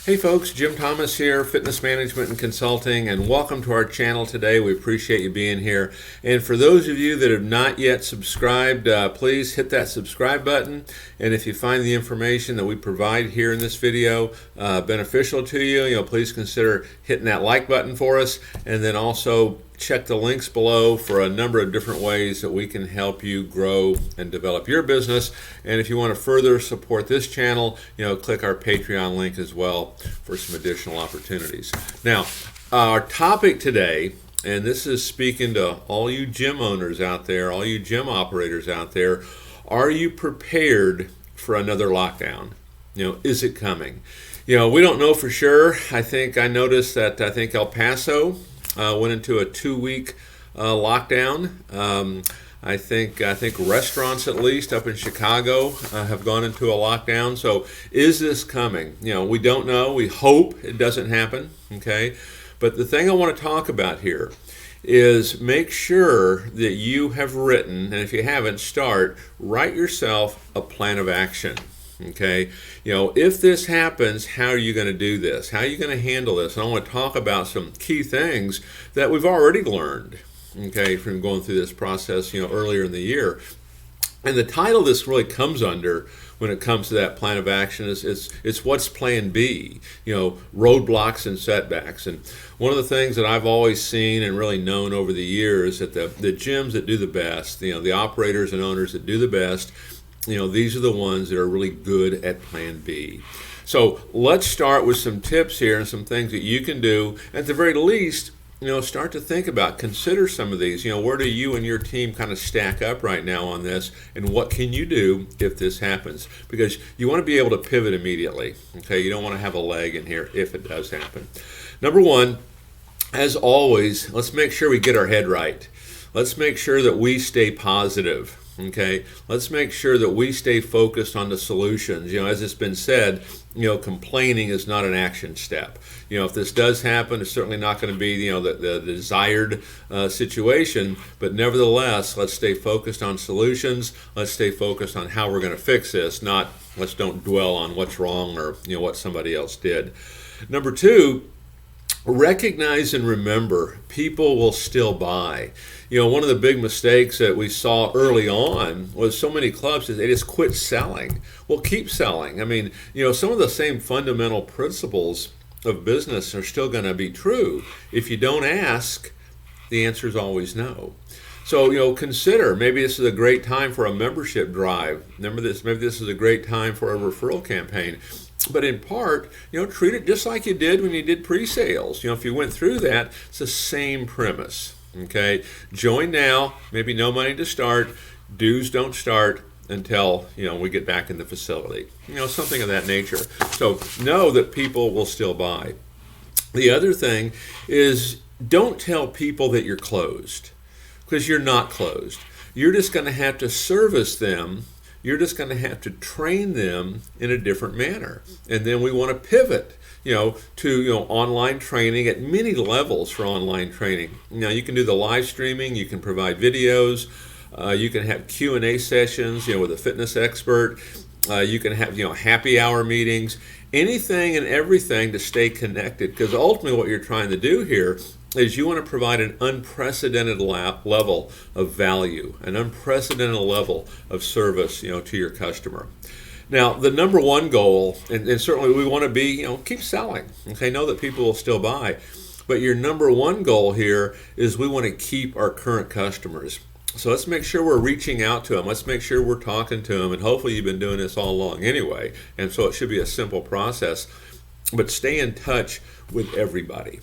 Hey folks, Jim Thomas here, Fitness Management and Consulting, and welcome to our channel today. We appreciate you being here. And for those of you that have not yet subscribed, please hit that subscribe button. And if you find the information that we provide here in this video beneficial to you, please consider hitting that like button for us. And then also check the links below for a number of different ways that we can help you grow and develop your business. And if you want to further support this channel, click our Patreon link as well for some additional opportunities. Now, our topic today, and this is speaking to all you gym owners out there, all you gym operators out there, are you prepared for another lockdown? Is it coming? We don't know for sure. I noticed that El Paso went into a 2-week lockdown. I think restaurants, at least up in Chicago, have gone into a lockdown. So is this coming? We don't know. We hope it doesn't happen. Okay, but the thing I want to talk about here is make sure that you have written, and if you haven't, write yourself a plan of action. Okay, if this happens, how are you going to do this? How are you going to handle this? And I want to talk about some key things that we've already learned, okay, from going through this process, earlier in the year. And the title this really comes under when it comes to that plan of action is it's what's plan B, roadblocks and setbacks. And one of the things that I've always seen and really known over the years that the gyms that do the best, the operators and owners that do the best, these are the ones that are really good at plan B. So let's start with some tips here and some things that you can do. At the very least, start to think about, consider some of these. Where do you and your team kind of stack up right now on this, and what can you do if this happens? Because you want to be able to pivot immediately. Okay, you don't want to have a leg in here if it does happen. Number one, as always, let's make sure we get our head right. Let's make sure that we stay positive. Okay, let's make sure that we stay focused on the solutions. As it's been said, complaining is not an action step. If this does happen, it's certainly not going to be, the desired situation. But nevertheless, let's stay focused on solutions. Let's stay focused on how we're going to fix this. Let's don't dwell on what's wrong or what somebody else did. Number two, recognize and remember, people will still buy. One of the big mistakes that we saw early on was so many clubs, they just quit selling. Well, keep selling. Some of the same fundamental principles of business are still going to be true. If you don't ask, the answer is always no. So, consider, maybe this is a great time for a membership drive. Maybe this is a great time for a referral campaign. But in part, treat it just like you did when you did pre-sales. If you went through that, it's the same premise. Okay, join now, maybe no money to start. Dues don't start until, we get back in the facility. Something of that nature. So know that people will still buy. The other thing is, don't tell people that you're closed, because you're not closed. You're just going to have to service them. You're just going to have to train them in a different manner. And then we want to pivot, to online training at many levels for online training. You can do the live streaming, you can provide videos, you can have Q&A sessions, with a fitness expert. You can have, happy hour meetings, anything and everything to stay connected. Because ultimately what you're trying to do here is you want to provide an unprecedented level of value, an unprecedented level of service, to your customer. Now, the number one goal, and certainly we want to be, keep selling. Okay, know that people will still buy. But your number one goal here is we want to keep our current customers. So let's make sure we're reaching out to them. Let's make sure we're talking to them. And hopefully you've been doing this all along anyway. And so it should be a simple process. But stay in touch with everybody.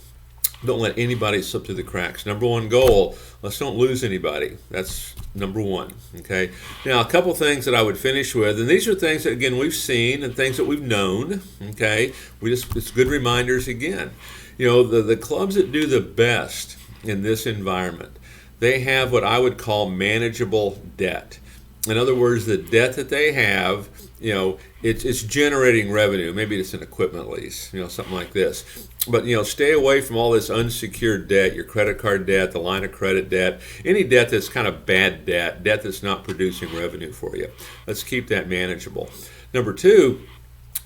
Don't let anybody slip through the cracks. Number one goal, let's don't lose anybody. That's number one, okay? Now, a couple things that I would finish with, and these are things that, again, we've seen and things that we've known, okay? It's good reminders again. The clubs that do the best in this environment, they have what I would call manageable debt. In other words, the debt that they have, it's generating revenue. Maybe it's an equipment lease, something like this. But, stay away from all this unsecured debt, your credit card debt, the line of credit debt, any debt that's kind of bad debt that's not producing revenue for you. Let's keep that manageable. Number two,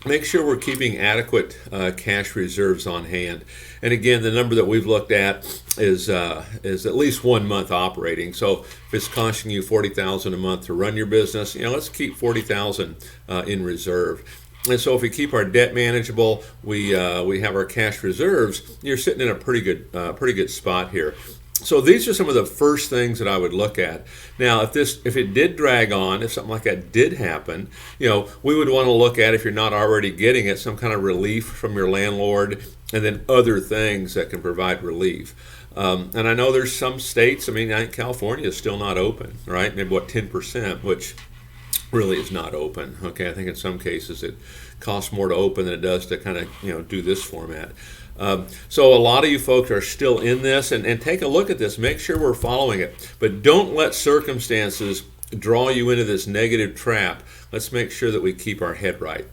make sure we're keeping adequate cash reserves on hand. And again, the number that we've looked at is at least 1 month operating. So if it's costing you $40,000 a month to run your business, let's keep $40,000 in reserve. And so if we keep our debt manageable, we have our cash reserves, you're sitting in a pretty good spot here. So these are some of the first things that I would look at. Now, if it did drag on, if something like that did happen, we would want to look at, if you're not already getting it, some kind of relief from your landlord, and then other things that can provide relief. And I know there's some states, I think California is still not open, right? Maybe 10%, which really is not open. Okay, I think in some cases it costs more to open than it does to kind of do this format. So a lot of you folks are still in this, and take a look at this. Make sure we're following it, but don't let circumstances draw you into this negative trap. Let's make sure that we keep our head right.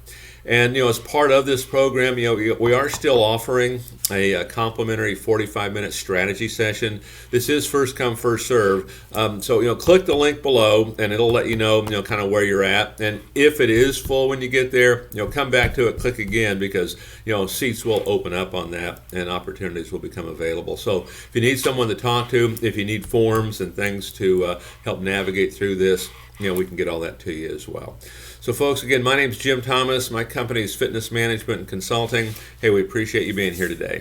And as part of this program, we are still offering a complimentary 45-minute strategy session. This is first come, first serve. So click the link below, and it'll let you know kind of where you're at. And if it is full when you get there, come back to it, click again, because seats will open up on that, and opportunities will become available. So if you need someone to talk to, if you need forms and things to help navigate through this, we can get all that to you as well. So folks, again, my name's Jim Thomas. My company is Fitness Management and Consulting. Hey, we appreciate you being here today.